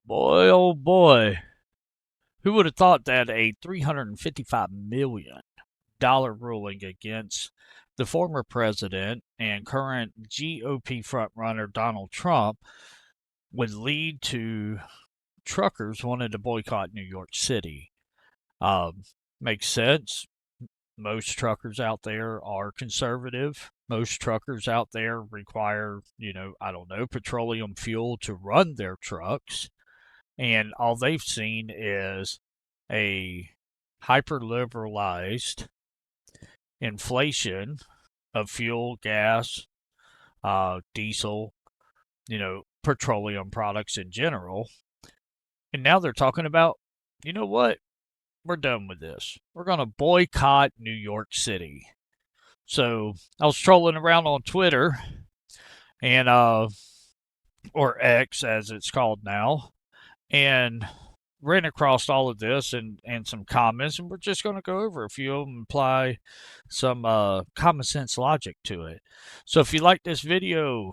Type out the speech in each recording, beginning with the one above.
Boy, oh boy. Who would have thought that a $355 million ruling against the former president and current GOP frontrunner Donald Trump would lead to truckers wanting to boycott New York City? Um, Makes sense. Most truckers out there are conservative. Most truckers out there require, I don't know, petroleum fuel to run their trucks. And all they've seen is a hyper liberalized inflation of fuel, gas, diesel, petroleum products in general. And now they're talking about, you know what? We're done with this. We're going to boycott New York City. So I was trolling around on Twitter and, or X as it's called now, and ran across all of this and some comments, and we're just going to go over a few of them and apply some common sense logic to it. So if you like this video,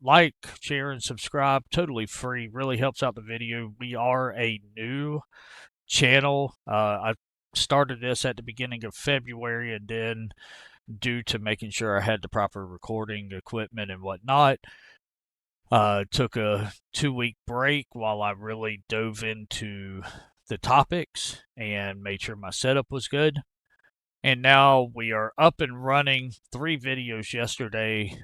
like, share, and subscribe. Totally free. Really helps out the video. We are a new channel. I started this at the beginning of February, and then due to making sure I had the proper recording equipment and whatnot, took a 2-week break while I really dove into the topics and made sure my setup was good. And now we are up and running. 3 videos yesterday.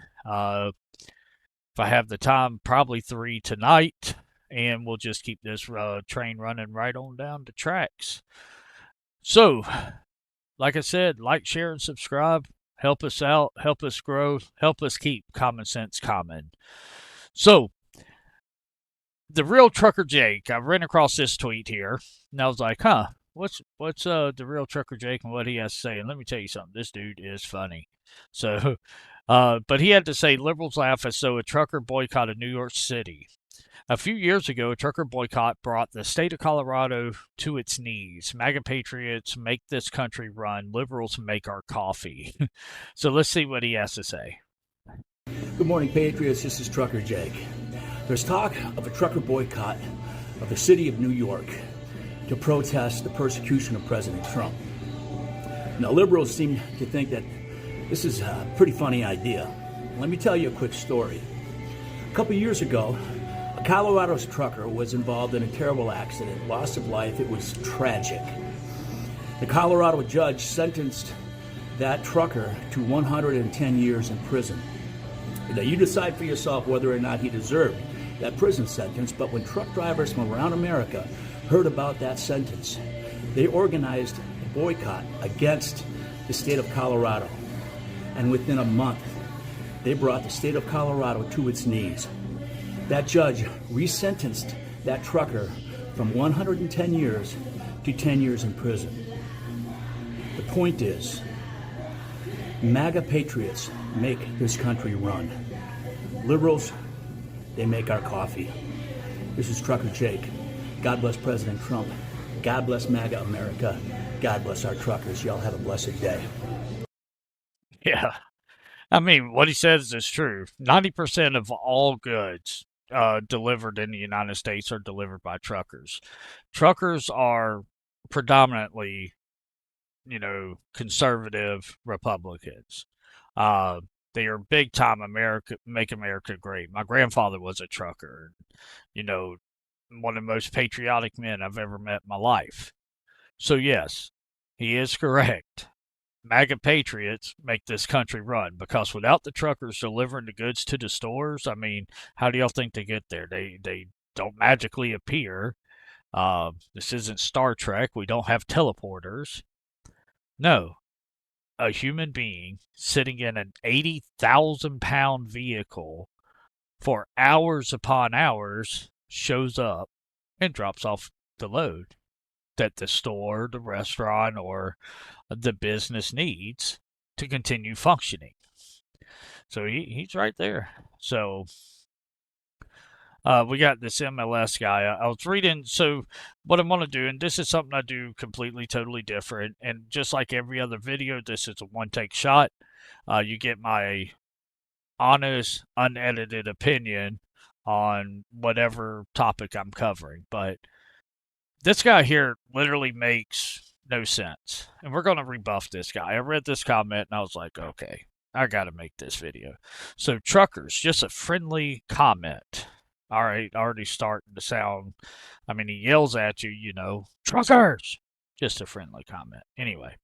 If I have the time, probably 3 tonight. And we'll just keep this train running right on down the tracks. So, like I said, like, share, and subscribe. Help us out. Help us grow. Help us keep common sense common. So, the real Trucker Jake, I ran across this tweet here, and I was like, what's the real Trucker Jake and what he has to say? And let me tell you something, this dude is funny. So, but he had to say, liberals laugh as though a trucker boycotted New York City. A few years ago, a trucker boycott brought the state of Colorado to its knees. MAGA patriots make this country run. Liberals make our coffee. So let's see what he has to say. Good morning, Patriots. This is Trucker Jake. There's talk of a trucker boycott of the city of New York to protest the persecution of President Trump. Now, liberals seem to think that this is a pretty funny idea. Let me tell you a quick story. A couple years ago, a Colorado trucker was involved in a terrible accident, loss of life. It was tragic. The Colorado judge sentenced that trucker to 110 years in prison. Now, you decide for yourself whether or not he deserved that prison sentence, but when truck drivers from around America heard about that sentence, they organized a boycott against the state of Colorado. And within a month, they brought the state of Colorado to its knees. That judge resentenced that trucker from 110 years to 10 years in prison. The point is, MAGA patriots make this country run. Liberals, they make our coffee. This is Trucker Jake. God bless President Trump. God bless MAGA America. God bless our truckers. Y'all have a blessed day. Yeah. I mean, what he says is true. 90% of all goods delivered in the United States are delivered by truckers. Truckers are predominantly, conservative Republicans. They are big time America, make America great. My grandfather was a trucker, one of the most patriotic men I've ever met in my life. So yes, he is correct. MAGA patriots make this country run, because without the truckers delivering the goods to the stores, I mean, how do y'all think they get there? They don't magically appear. This isn't Star Trek. We don't have teleporters. No, a human being sitting in an 80,000-pound vehicle for hours upon hours shows up and drops off the load that the store, the restaurant, or the business needs to continue functioning. So he's right there. So we got this MLS guy. I was reading, so what I'm going to do, and this is something I do completely, totally different, and just like every other video, this is a one-take shot. You get my honest, unedited opinion on whatever topic I'm covering. But this guy here literally makes no sense. And we're going to rebuff this guy. I read this comment and I was like, okay, I got to make this video. So, truckers, just a friendly comment. All right, already starting to sound, I mean, he yells at you, truckers. Just a friendly comment. Anyway,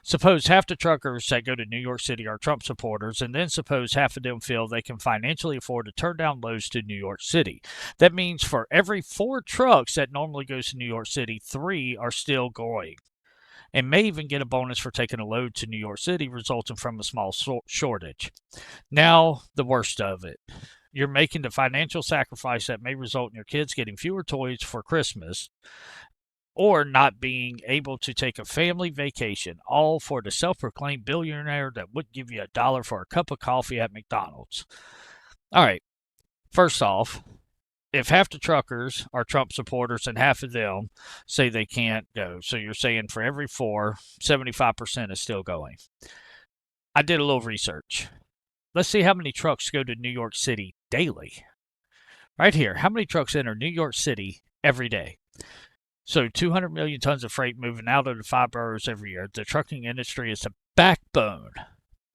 suppose half the truckers that go to New York City are Trump supporters, and then suppose half of them feel they can financially afford to turn down loads to New York City. That means for every 4 trucks that normally goes to New York City, 3 are still going, and may even get a bonus for taking a load to New York City, resulting from a small shortage. Now, the worst of it. You're making the financial sacrifice that may result in your kids getting fewer toys for Christmas or not being able to take a family vacation, all for the self-proclaimed billionaire that would give you $1 for a cup of coffee at McDonald's. All right, first off, if half the truckers are Trump supporters and half of them say they can't go, so you're saying for every 4, 75% is still going. I did a little research. Let's see how many trucks go to New York City daily. Right here, how many trucks enter New York City every day? So 200 million tons of freight moving out of the 5 boroughs every year. The trucking industry is the backbone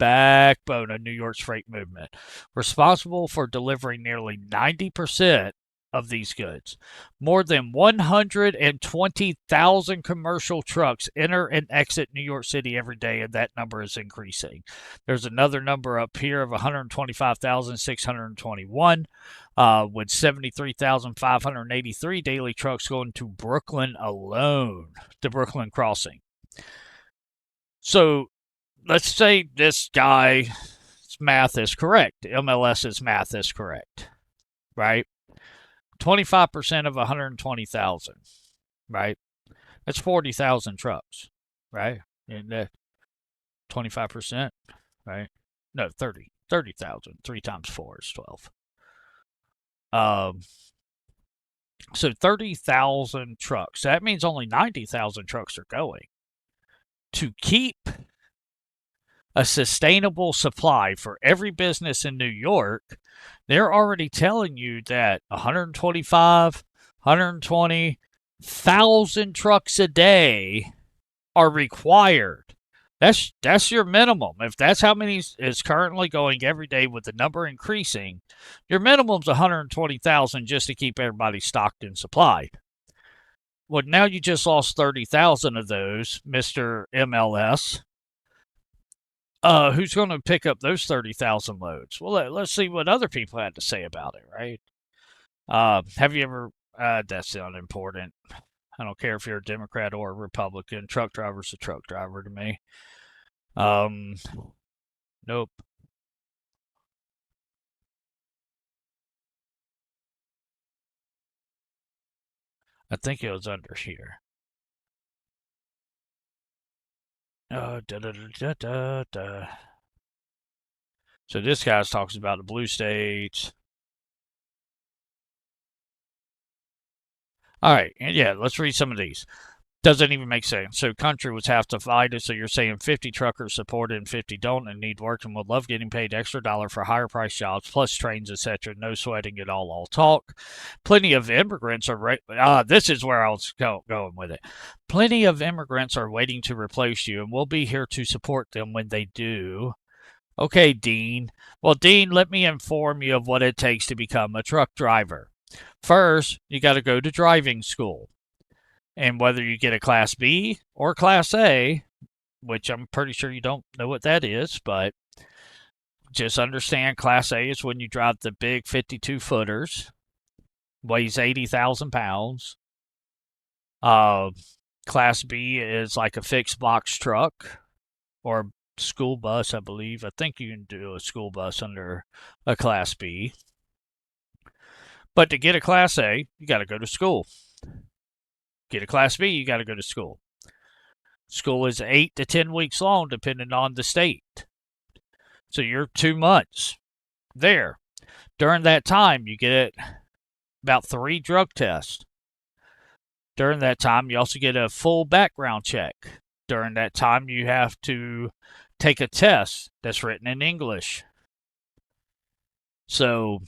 of New York's freight movement, responsible for delivering nearly 90% of these goods. More than 120,000 commercial trucks enter and exit New York City every day, and that number is increasing. There's another number up here of 125,621, with 73,583 daily trucks going to Brooklyn alone, the Brooklyn crossing. So let's say this guy's math is correct. MLS's math is correct, right? 25% of 120,000, right? That's 40,000 trucks, right? And 25%, right? No, 30,000. 3 times 4 is 12. So 30,000 trucks. That means only 90,000 trucks are going. To keep a sustainable supply for every business in New York, they're already telling you that 120,000 trucks a day are required. That's your minimum. If that's how many is currently going every day with the number increasing, your minimum's 120,000 just to keep everybody stocked and supplied. Well, now you just lost 30,000 of those, Mr. MLS. Who's going to pick up those 30,000 loads? Well, let's see what other people had to say about it, right? Have you ever, that's unimportant. I don't care if you're a Democrat or a Republican. Truck driver's a truck driver to me. Nope. I think it was under here. Da, da, da, da, da, da. So this guy talks about the blue states. All right, and yeah, let's read some of these. Doesn't even make sense. So country was half divided. So you're saying 50 truckers support it and 50 don't and need work and would love getting paid extra dollar for higher price jobs plus trains, etc. No sweating it all talk. Plenty of immigrants are this is where I was going with it. Plenty of immigrants are waiting to replace you, and we'll be here to support them when they do. Okay, Dean. Well, Dean, let me inform you of what it takes to become a truck driver. First, you got to go to driving school. And whether you get a Class B or Class A, which I'm pretty sure you don't know what that is, but just understand Class A is when you drive the big 52 footers, weighs 80,000 pounds. Class B is like a fixed box truck or school bus, I believe. I think you can do a school bus under a Class B. But to get a Class A, you got to go to school. Get a Class B, you got to go to school. School is 8 to 10 weeks long, depending on the state. So you're 2 months there. During that time, you get about 3 drug tests. During that time, you also get a full background check. During that time, you have to take a test that's written in English. So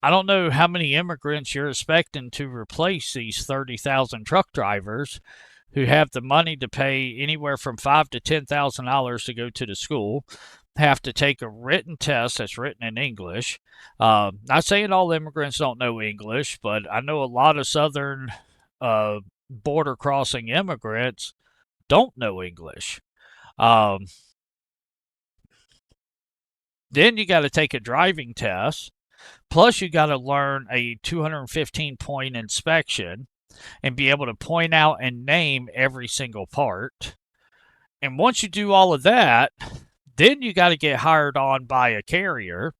I don't know how many immigrants you're expecting to replace these 30,000 truck drivers who have the money to pay anywhere from five to $10,000 to go to the school, have to take a written test that's written in English. Not saying all immigrants don't know English, but I know a lot of southern border crossing immigrants don't know English. Um, then you got to take a driving test. Plus, you got to learn a 215 point inspection and be able to point out and name every single part. And once you do all of that, then you got to get hired on by a carrier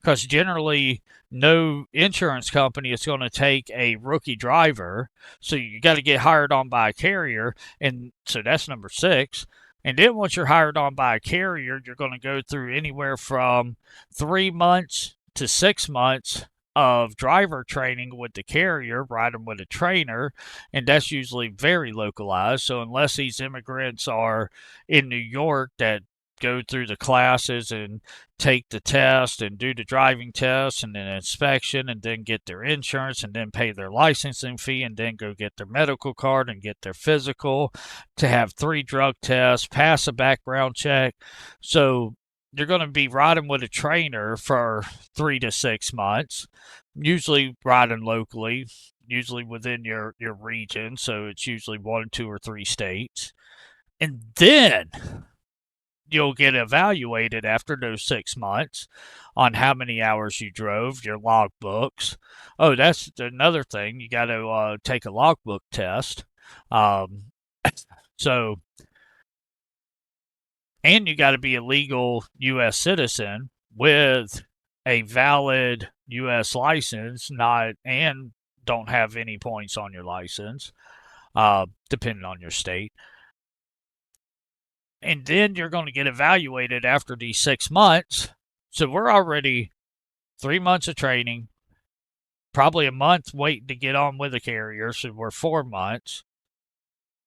because generally no insurance company is going to take a rookie driver. So you got to get hired on by a carrier. And so that's number six. And then once you're hired on by a carrier, you're going to go through anywhere from 3 months to 6 months of driver training with the carrier, riding with a trainer, and that's usually very localized. So unless these immigrants are in New York that go through the classes and take the test and do the driving test and then inspection and then get their insurance and then pay their licensing fee and then go get their medical card and get their physical to have 3 drug tests, pass a background check. So you're going to be riding with a trainer for 3 to 6 months, usually riding locally, usually within your region. So it's usually 1, 2, or 3 states. And then you'll get evaluated after those 6 months on how many hours you drove, your logbooks. Oh, that's another thing. You got to take a logbook test. Um, so, and you got to be a legal U.S. citizen with a valid U.S. license, not and don't have any points on your license, depending on your state. And then you're going to get evaluated after these 6 months. So we're already 3 months of training, probably a month waiting to get on with the carrier. So we're 4 months.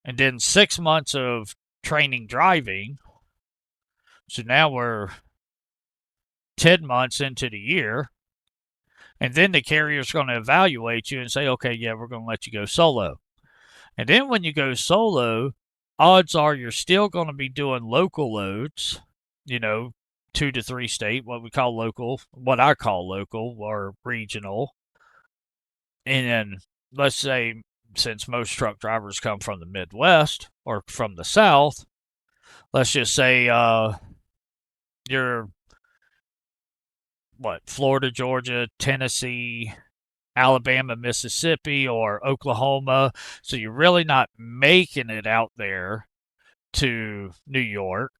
And then 6 months of training driving. So now we're 10 months into the year. And then the carrier's going to evaluate you and say, okay, yeah, we're going to let you go solo. And then when you go solo, odds are you're still going to be doing local loads, 2 to 3 state, what I call local or regional. And then let's say, since most truck drivers come from the Midwest or from the South, let's just say you're Florida, Georgia, Tennessee, Alabama, Mississippi, or Oklahoma. So you're really not making it out there to New York.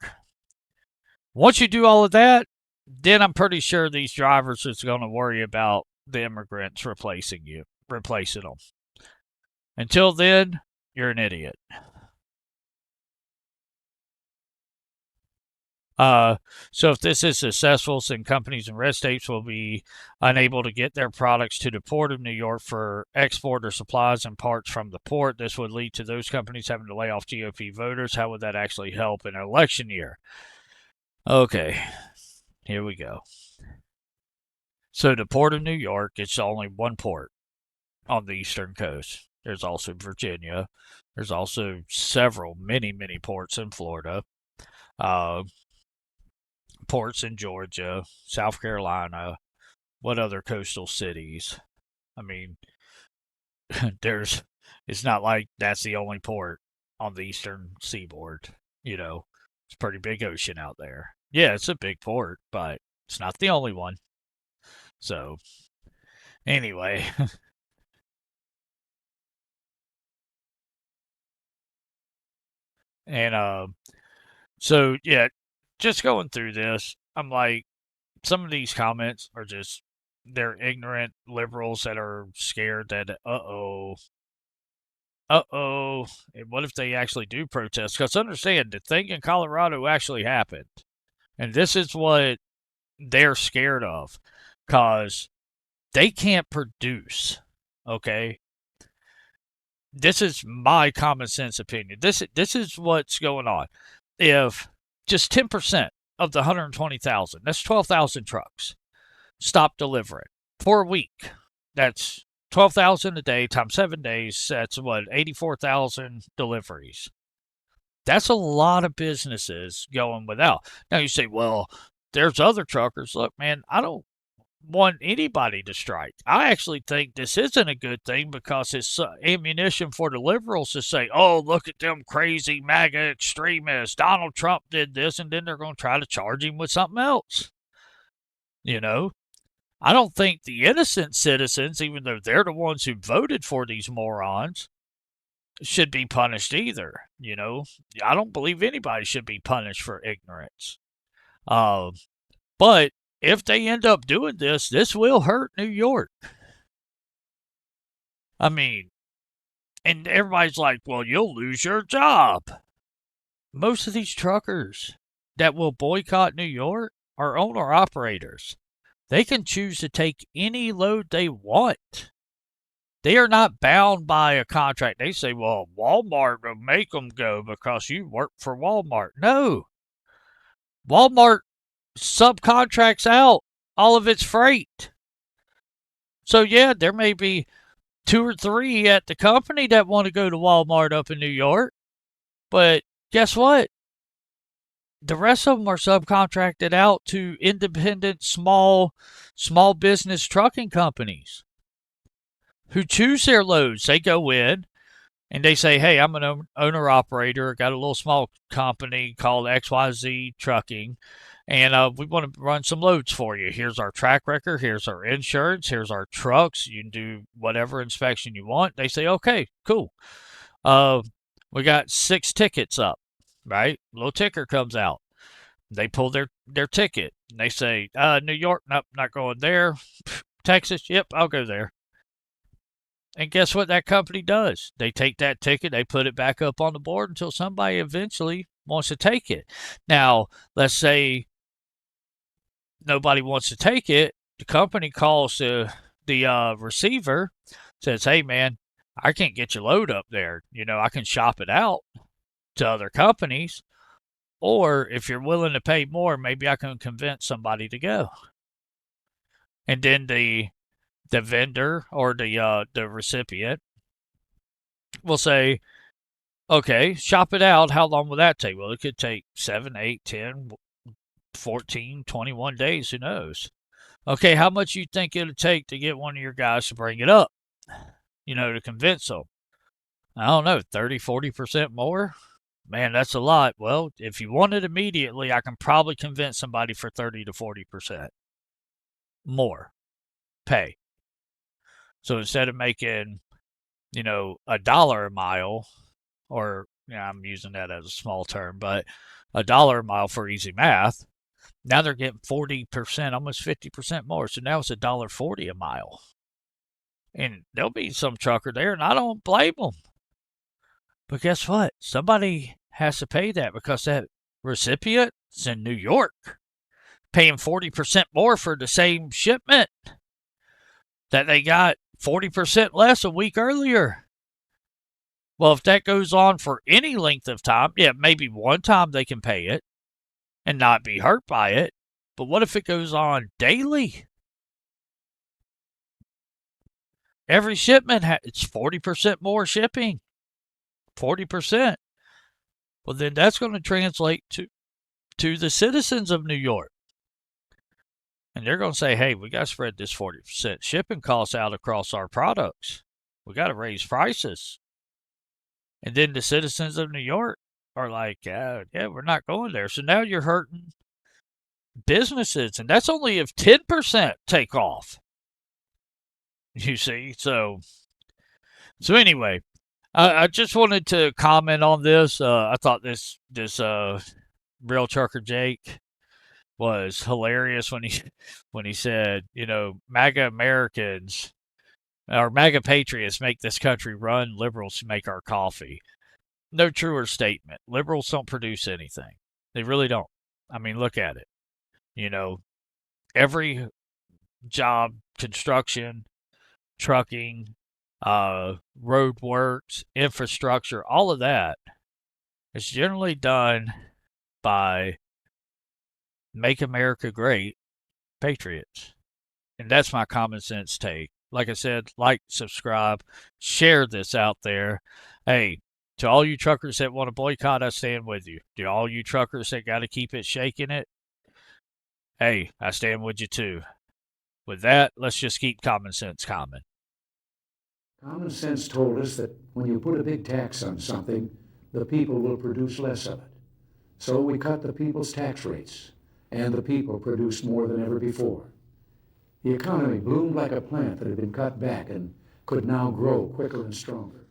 Once you do all of that, then I'm pretty sure these drivers is going to worry about the immigrants replacing them. Until then, you're an idiot. So if this is successful, some companies in red states will be unable to get their products to the port of New York for export or supplies and parts from the port. This would lead to those companies having to lay off GOP voters. How would that actually help in an election year? Okay, here we go. So the port of New York, it's only one port on the eastern coast. There's also Virginia. There's also many ports in Florida. Ports in Georgia, South Carolina, what other coastal cities? I mean, it's not like that's the only port on the eastern seaboard. It's a pretty big ocean out there. Yeah, it's a big port, but it's not the only one. So, anyway. And so yeah, just going through this, I'm like, some of these comments are just they're ignorant liberals that are scared that what if they actually do protest? Because understand the thing in Colorado actually happened, and this is what they're scared of, because they can't produce. Okay, this is my common sense opinion. This is what's going on. If just 10% of the 120,000, that's 12,000 trucks, stop delivering. for a week. That's 12,000 a day times 7 days. That's what, 84,000 deliveries. That's a lot of businesses going without. Now you say, well, there's other truckers. Look, man, I don't want anybody to strike. I actually think this isn't a good thing because it's ammunition for the liberals to say, oh, look at them crazy MAGA extremists. Donald Trump did this, and then they're going to try to charge him with something else. You know, I don't think the innocent citizens, even though they're the ones who voted for these morons, should be punished either. I don't believe anybody should be punished for ignorance. Uh, but if they end up doing this, this will hurt New York. I mean, and everybody's like, well, you'll lose your job. Most of these truckers that will boycott New York are owner operators. They can choose to take any load they want. They are not bound by a contract. They say, well, Walmart will make them go because you work for Walmart. No. Walmart subcontracts out all of its freight. So, yeah, there may be 2 or 3 at the company that want to go to Walmart up in New York. But guess what? The rest of them are subcontracted out to independent small business trucking companies who choose their loads. They go in and they say, hey, I'm an owner operator, got a little small company called XYZ Trucking, and we want to run some loads for you. Here's our track record, here's our insurance, here's our trucks. You can do whatever inspection you want. They say, okay, cool. We got 6 tickets up, right? Little ticker comes out. They pull their ticket. And they say, New York, nope, not going there. Texas, yep, I'll go there. And guess what that company does? They take that ticket, they put it back up on the board until somebody eventually wants to take it. Now, let's say nobody wants to take it. The company calls the receiver, says, hey, man, I can't get your load up there. I can shop it out to other companies. Or if you're willing to pay more, maybe I can convince somebody to go. And then the vendor or the recipient will say, okay, shop it out. How long will that take? Well, it could take 7, 8, 10, 14, 21 days. Who knows? Okay, how much you think it'll take to get one of your guys to bring it up? To convince them. I don't know, 30, 40% more? Man, that's a lot. Well, if you want it immediately, I can probably convince somebody for 30 to 40% more pay. So instead of making, $1 a mile, or I'm using that as a small term, but $1 a mile for easy math, now they're getting 40%, almost 50% more. So now it's $1.40 a mile. And there'll be some trucker there, and I don't blame them. But guess what? Somebody has to pay that because that recipient's in New York, paying 40% more for the same shipment that they got 40% less a week earlier. Well, if that goes on for any length of time, yeah, maybe one time they can pay it and not be hurt by it. But what if it goes on daily? Every shipment, it's 40% more shipping. 40%. Well, then that's going to translate to the citizens of New York. And they're going to say, hey, we got to spread this 40% shipping costs out across our products. We got to raise prices. And then the citizens of New York are like, yeah, we're not going there. So now you're hurting businesses. And that's only if 10% take off. You see? So anyway, I just wanted to comment on this. I thought this real trucker Jake was hilarious when he said, MAGA Americans or MAGA patriots make this country run, liberals make our coffee. No truer statement. Liberals don't produce anything. They really don't. I mean, look at it. Every job, construction, trucking, road works, infrastructure, all of that is generally done by Make America Great patriots. And that's my common sense take. Like I said, like, subscribe, share this out there. Hey, to all you truckers that want to boycott, I stand with you. To all you truckers that got to keep it shaking it, hey, I stand with you too. With that, let's just keep common sense common. Common sense told us that when you put a big tax on something, the people will produce less of it. So we cut the people's tax rates, and the people produced more than ever before. The economy bloomed like a plant that had been cut back and could now grow quicker and stronger.